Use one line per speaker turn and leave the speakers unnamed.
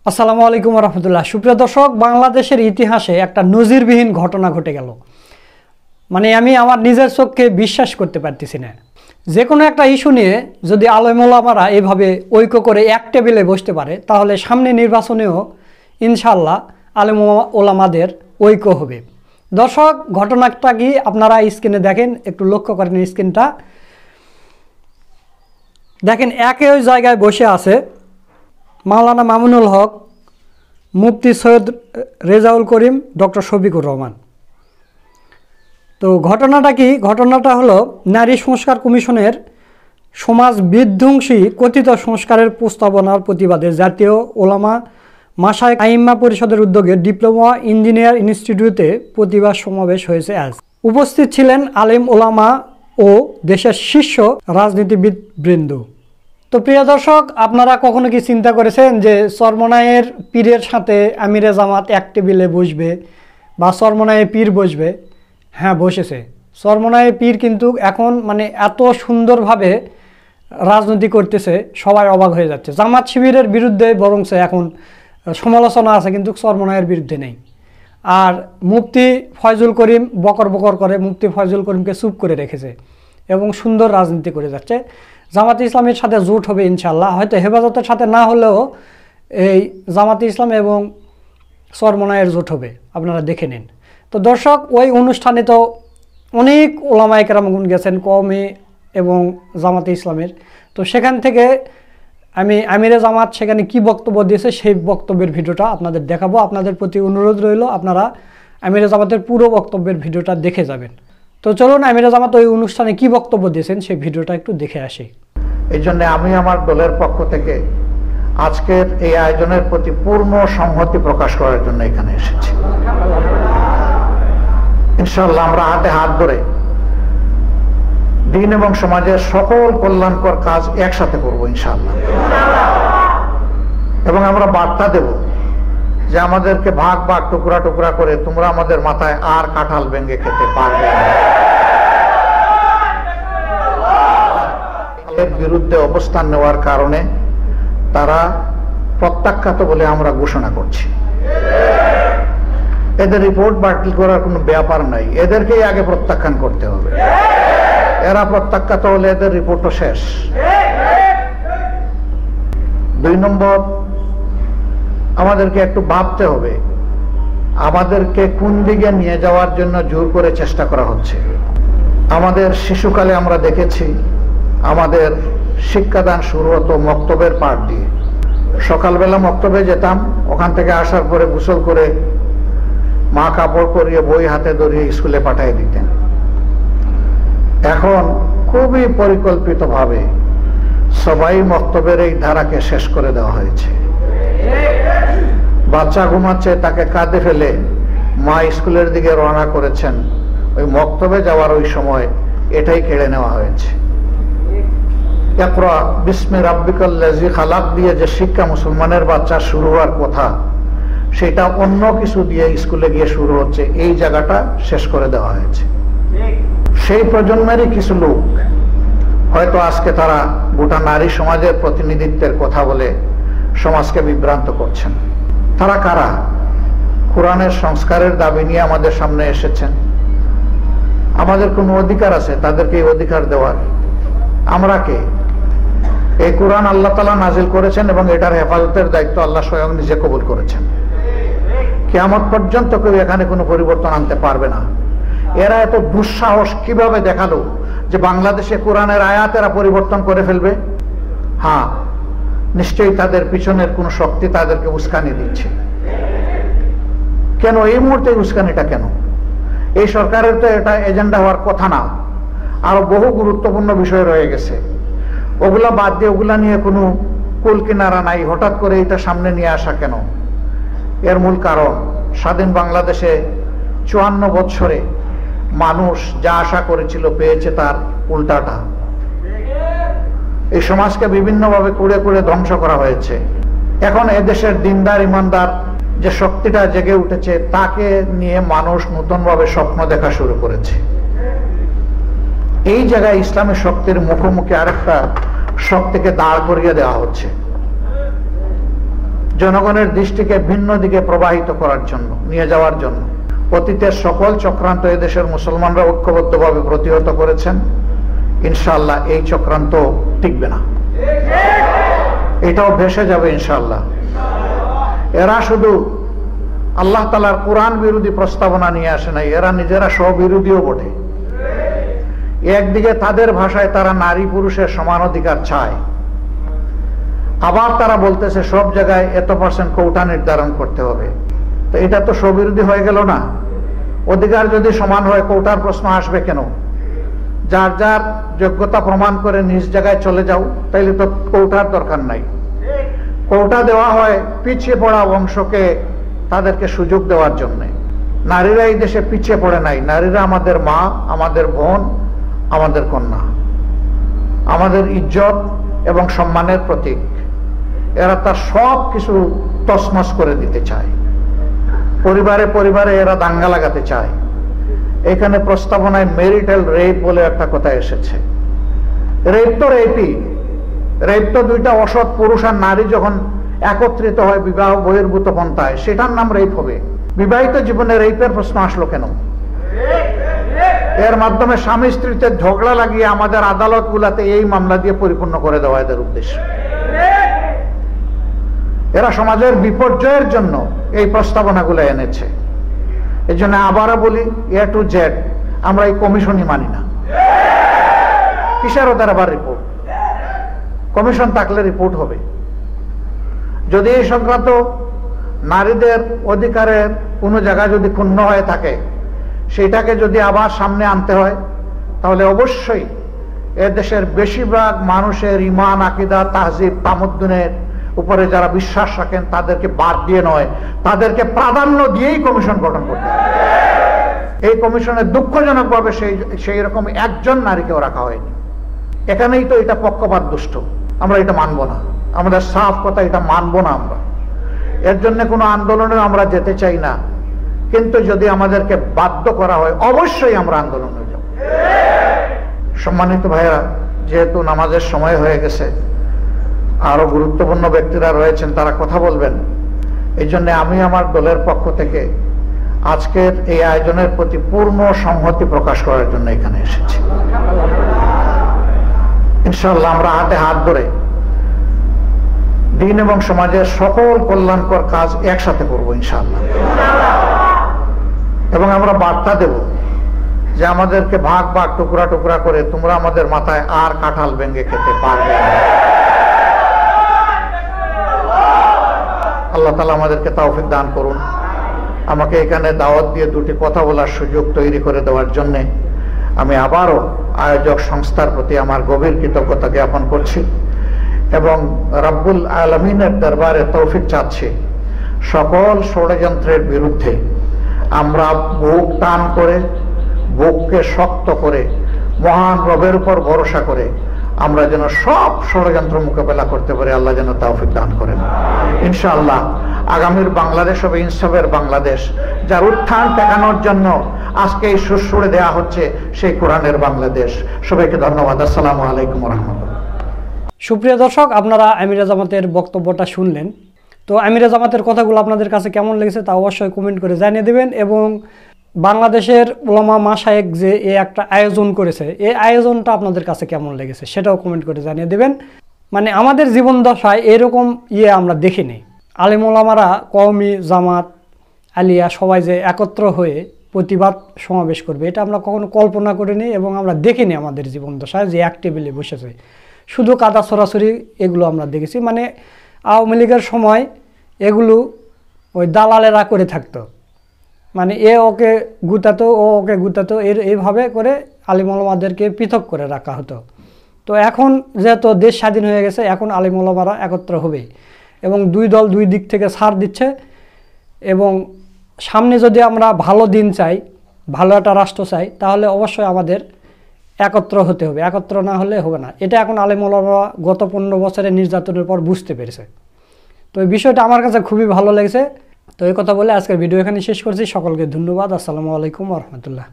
আসসালামু আলাইকুম রহমতুল্লাহ। সুপ্রিয় দর্শক, বাংলাদেশের ইতিহাসে একটা নজিরবিহীন ঘটনা ঘটে গেল। মানে আমি আমার নিজের চোখকে বিশ্বাস করতে পারতেছি না। যে কোনো একটা ইস্যু নিয়ে যদি আলেম ওলামারা এভাবে ঐক্য করে এক টেবিলে বসতে পারে, তাহলে সামনে নির্বাচনেও ইনশাল্লাহ আলেম ওলামাদের ঐক্য হবে। দর্শক, ঘটনাটা কি আপনারা স্ক্রিনে দেখেন, একটু লক্ষ্য করেন স্ক্রিনটা দেখেন। একই জায়গায় বসে আছে মাওলানা মামুনুল হক, মুফতি সৈয়দ রেজাউল করিম, ডক্টর শফিকুর রহমান। তো ঘটনাটা কি? ঘটনাটা হলো নারী সংস্কার কমিশনের সমাজ বিধ্বংসী কথিত সংস্কারের প্রস্তাবনার প্রতিবাদে জাতীয় ওলামা মাশায়েখ আইম্মা পরিষদের উদ্যোগে ডিপ্লোমা ইঞ্জিনিয়ার ইনস্টিটিউটে প্রতিবাদ সমাবেশ হয়েছে আজ। উপস্থিত ছিলেন আলেম ওলামা ও দেশের শীর্ষ রাজনীতিবিদ বৃন্দ। তো প্রিয় দর্শক, আপনারা কখনো কি চিন্তা করেছেন যে চরমনায়ের পীরের সাথে আমিরে জামাত এক টেবিলে বসবে বা চরমনায়ে পীর বসবে? হ্যাঁ, বসেছে। চরমনায়ে পীর কিন্তু এখন মানে এত সুন্দরভাবে রাজনীতি করতেছে, সবাই অবাক হয়ে যাচ্ছে। জামাত শিবিরের বিরুদ্ধে বরং এখন সমালোচনা আছে, কিন্তু চরমনায়ের বিরুদ্ধে নেই। আর মুফতি ফয়জুল করিম বকর বকর করে মুফতি ফয়জুল করিমকে চুপ করে রেখেছে এবং সুন্দর রাজনীতি করে যাচ্ছে। জামাতে ইসলামের সাথে জোট হবে ইনশাল্লাহ, হয়তো হেফাজতের সাথে না হলেও এই জামাতে ইসলাম এবং চরমনায়ের জোট হবে, আপনারা দেখে নিন। তো দর্শক, ওই অনুষ্ঠানে তো অনেক ওলামায়ে কেরামগণ গেছেন কওমি এবং জামাতে ইসলামের। তো সেখান থেকে আমি আমিরে জামাত সেখানে কি বক্তব্য দিয়েছে সেই বক্তব্যের ভিডিওটা আপনাদের দেখাবো। আপনাদের প্রতি অনুরোধ রইল আপনারা আমিরে জামাতের পুরো বক্তব্যের ভিডিওটা দেখে যাবেন। তো চলুন আমিরে জামাত ওই অনুষ্ঠানে কি বক্তব্য দিয়েছেন সেই ভিডিওটা একটু দেখে আসি।
এই জন্য আমি আমার দলের পক্ষ থেকে আজকের এই আয়োজনের প্রতি পূর্ণ সংহতি প্রকাশ করার জন্য এখানে এসেছি। ইনশাআল্লাহ আমরা হাতে হাত ধরে দিন এবং সমাজের সকল কল্যাণকর কাজ একসাথে করব ইনশাআল্লাহ। এবং আমরা বার্তা দেব যে আমাদেরকে ভাগ ভাগ টুকরা টুকরা করে তোমরা আমাদের মাথায় আর কাঁঠাল ভেঙে খেতে পারবে না। এর বিরুদ্ধে অবস্থান নেওয়ার কারণে তারা প্রত্যাখ্যাত বলে আমরা ঘোষণা করছি। এদের রিপোর্ট বাতিল করার কোনো ব্যাপার নাই, এদেরকেই আগে প্রত্যাখ্যান করতে হবে। এরা প্রত্যাখ্যাত হলে এদের রিপোর্টও শেষ। 2 নম্বর, আমাদেরকে একটু ভাবতে হবে আমাদেরকে কোন দিকে নিয়ে যাওয়ার জন্য জোর করে চেষ্টা করা হচ্ছে। আমাদের শিশুকালে আমরা দেখেছি আমাদের শিক্ষাদান শুরু হতো মক্তবের পাঠ দিয়ে। সকালবেলা মক্তবে যেতাম, ওখান থেকে আসার পরে গোসল করে মা কাপড় পরিয়ে বই হাতে ধরিয়ে স্কুলে পাঠিয়ে দিতেন। এখন খুবই পরিকল্পিতভাবে সবাই মক্তবের এই ধারাকে শেষ করে দেওয়া হয়েছে। বাচ্চা ঘুমাচ্ছে, তাকে কাঁধে ফেলে মা স্কুলের দিকে রওনা করেছেন, ওই মক্তবে যাওয়ার ওই সময় এটাই কেড়ে নেওয়া হয়েছে। ইকরা বিসমি রাব্বিকাল্লাযী খালাক দিয়ে যে শিক্ষা মুসলমানের বাচ্চা শুরু হওয়ার কথা, সেটা অন্য কিছু দিয়ে স্কুলে গিয়ে শুরু হচ্ছে। এই জায়গাটা শেষ করে দেওয়া হয়েছে। সেই প্রজন্মেরই কিছু লোক হয়তো আজকে তারা গোটা নারী সমাজের প্রতিনিধিত্বের কথা বলে সমাজকে বিভ্রান্ত করছেন। তারা কারা? কোরআনের সংস্কারের দাবি নিয়ে আমাদের সামনে এসেছেন। আমাদের কোনো অধিকার আছে তাদেরকে এই অধিকার দেওয়ার? আমরা কে? এই কোরআন আল্লাহ তাআলা নাজিল করেছেন এবং এটার হেফাজতের দায়িত্ব আল্লাহ স্বয়ং নিজে কবুল করেছেন। কিয়ামত পর্যন্ত কেউ এখানে কোনো পরিবর্তন আনতে পারবে না। এরা এত দুঃসাহস কিভাবে দেখালো যে বাংলাদেশে কোরআনের আয়াত এরা পরিবর্তন করে ফেলবে? হ্যাঁ, নিশ্চয়ই তাদের পিছনের কোনো শক্তি তাদেরকে উস্কানি দিচ্ছে। কেন এই মুহূর্তে উস্কানিটা কেন? এই সরকারের তো এটা এজেন্ডা হওয়ার কথা না, আরো বহু গুরুত্বপূর্ণ বিষয় রয়ে গেছে। ওগুলা বাদ দিয়ে ওগুলা নিয়ে কোনো কুল কিনারা নাই, হঠাৎ করে এটা সামনে নিয়ে আসা কেন? এর মূল কারণ স্বাধীন বাংলাদেশে 54 বছরে মানুষ যা আশা করেছিল পেয়েছে তার উল্টাটা। এই সমাজকে বিভিন্নভাবে কুড়ে কুড়ে ধ্বংস করা হয়েছে। এখন এদেশের দিনদার ইমানদার যে শক্তিটা জেগে উঠেছে তাকে নিয়ে মানুষ নতুনভাবে স্বপ্ন দেখা শুরু করেছে। এই জায়গায় ইসলামের শক্তির মুখোমুখি আরেকটা শক্তিকে দাঁড় করিয়ে দেওয়া হচ্ছে। জনগণের দৃষ্টিকে ভিন্ন দিকে প্রবাহিত করার জন্য, নিয়ে যাওয়ার জন্য অতীতের সকল চক্রান্ত এদেশের মুসলমানরা ঐক্যবদ্ধভাবে প্রতিহত করেছেন। ইনশাআল্লাহ এই চক্রান্ত টিকবে না, এটাও ভেসে যাবে ইনশাআল্লাহ। এরা শুধু আল্লাহ তাআলার কোরআন বিরোধী প্রস্তাবনা নিয়ে আসে নাই, এরা নিজেরা স্ববিরোধীও বটে। একদিকে তাদের ভাষায় তারা নারী পুরুষের সমান অধিকার চায়, আবার তারা বলতেছে সব জায়গায় এত% কোটা নির্ধারণ করতে হবে। তো এটা তো স্ববিরোধী হয়ে গেল না? অধিকার যদি সমান হয় কোটার প্রশ্ন আসবে কেন? যার যার যোগ্যতা প্রমাণ করে নিজ জায়গায় চলে যাও, তাইলে তো কোটার দরকার নাই। কোটা দেওয়া হয় পিছিয়ে পড়া অংশকে, তাদেরকে সুযোগ দেওয়ার জন্য। নারীরা এই দেশে পিছিয়ে পড়ে নাই, নারীরা আমাদের মা, আমাদের বোন, আমাদের কন্যা, আমাদের ইজ্জত এবং সম্মানের প্রতীক। এরা তার সব কিছু তছনছ করে দিতে চায়, পরিবারে পরিবারে এরা দাঙ্গা লাগাতে চায়। এখানে প্রস্তাবনায় ম্যারিটাল রেপ বলে একটা কথা এসেছে। রেপ তো রেপই, রেপ তো দুইটা অসৎ পুরুষ আর নারী যখন একত্রিত হয় বিবাহ বহির্ভূত পন্থায়, সেটার নাম রেপ হবে। বিবাহিত জীবনে রেপের প্রশ্ন আসলো কেন? এর মাধ্যমে স্বামী স্ত্রীতে ঝগড়া লাগিয়ে আমাদের আদালত গুলাতে এই মামলা দিয়ে পরিপূর্ণ করে দেওয়া এদের উদ্দেশ্য। এরা সমাজের বিপর্যয়ের জন্য এই প্রস্তাবনাগুলো এনেছে। এই জন্য আবারও বলি, A to Z আমরা এই কমিশনই মানি না। কিসের ওদের আবার রিপোর্ট? কমিশন থাকলে রিপোর্ট হবে। যদি এই সংক্রান্ত নারীদের অধিকারের কোনো জায়গায় যদি ক্ষুণ্ণ হয়ে থাকে, সেটাকে যদি আবার সামনে আনতে হয়, তাহলে অবশ্যই এদেশের বেশিরভাগ মানুষের ঈমান, আকীদা, তাহজিব, তামাদ্দুনের উপরে যারা বিশ্বাস রাখেন তাদেরকে বাদ দিয়ে নয়, তাদেরকে প্রাধান্য দিয়েই কমিশন গঠন করতে হবে। এই কমিশনে দুঃখজনকভাবে সেই রকম একজন নারীকেও রাখা হয়নি। এখানেই তো এটা পক্ষপাত দুষ্ট। আমরা এটা মানব না, আমাদের সাফ কথা, এটা মানব না আমরা। এর জন্য কোনো আন্দোলনে আমরা যেতে চাই না, কিন্তু যদি আমাদেরকে বাধ্য করা হয় অবশ্যই আমরা আন্দোলনে যাব। সম্মানিত ভাইয়েরা, যেহেতু নামাজের সময় হয়ে গেছে, আরো গুরুত্বপূর্ণ ব্যক্তিরা রয়েছেন, তারা কথা বলবেন। এই জন্য আমি আমার দলের পক্ষ থেকে আজকের এই আয়োজনের প্রতি পূর্ণ সংহতি প্রকাশ করার জন্য এখানে এসেছি। ইনশাআল্লাহ আমরা হাতে হাত ধরে দিন এবং সমাজের সকল কল্যাণকর কাজ একসাথে করব ইনশাআল্লাহ। এবং আমরা বার্তা দেব যে আমাদেরকে ভাগ ভাগ টুকরা টুকরা করে তোমরা আমাদের মাথায় আর কাঁঠাল ভেঙে খেতে পারবে না। আল্লাহ তাআলা আমাদেরকে তৌফিক দান করুন। আমাকে এখানে দাওয়াত দিয়ে দুটি কথা বলার সুযোগ তৈরি করে দেওয়ার জন্য আমি আবারও আয়োজক সংস্থার প্রতি আমার গভীর কৃতজ্ঞতা জ্ঞাপন করছি এবং রব্বুল আলামিনের দরবারে তৌফিক চাচ্ছি সকল ষড়যন্ত্রের বিরুদ্ধে আমরা বুক টান করে, বুককে শক্ত করে, মহান রবের উপর ভরসা করে আমরা যেন সব ষড়যন্ত্র মোকাবেলা করতে পারি। আল্লাহ যেন তৌফিক দান করেন ইনশাআল্লাহ। আগামীর বাংলাদেশ হবে ইনসাফের বাংলাদেশ, যার উত্থান ঠেকানোর জন্য আজকে এই সুর দেওয়া হচ্ছে সেই কোরআনের বাংলাদেশ। সবাইকে ধন্যবাদ। আসসালামু আলাইকুম ওয়া রাহমাতুল্লাহ।
সুপ্রিয় দর্শক, আপনারা আমিরে জামাতের বক্তব্যটা শুনলেন। তো আমিরে জামাতের কথাগুলো আপনাদের কাছে কেমন লেগেছে তা অবশ্যই কমেন্ট করে জানিয়ে দেবেন। এবং বাংলাদেশের উলামা মাশায়েখ যে একটা আয়োজন করেছে, এই আয়োজনটা আপনাদের কাছে কেমন লেগেছে সেটাও কমেন্ট করে জানিয়ে দেবেন। মানে আমাদের জীবন দশায় এরকম আমরা দেখিনি। আলেম ওলামারা, কওমি, জামাত, আলিয়া সবাই যে একত্র হয়ে প্রতিবাদ সমাবেশ করবে, এটা আমরা কখনো কল্পনা করিনি এবং আমরা দেখিনি আমাদের জীবন দশায় যে এক টেবিলে বসেছে। শুধু কাদা ছড়াছড়ি এগুলো আমরা দেখেছি। মানে আওয়ামী লীগের সময় এগুলো ওই দালালেরা করে থাকতো, মানে এ ওকে গুতাতো, ও ওকে গুতাতো, এইভাবে করে আলিম ওলামাদেরকে পৃথক করে রাখা হতো। তো এখন যেহেতু দেশ স্বাধীন হয়ে গেছে, এখন আলিম ওলামারা একত্র হবে এবং দুই দল দুই দিক থেকে ছাড় দিচ্ছে। এবং সামনে যদি আমরা ভালো দিন চাই, ভালো একটা রাষ্ট্র চাই, তাহলে অবশ্যই আমাদের একত্র হতে হবে। একত্র না হলে হবে না। এটা এখন আলেম ওলামারা গত 15 বছরের নির্যাতনের পর বুঝতে পেরেছে। তো এই বিষয়টা আমার কাছে খুবই ভালো লেগেছে। তো এই কথা বলে আজকের ভিডিও এখানে শেষ করছি। সকলকে ধন্যবাদ। আসসালামু আলাইকুম ওয়া রাহমাতুল্লাহ।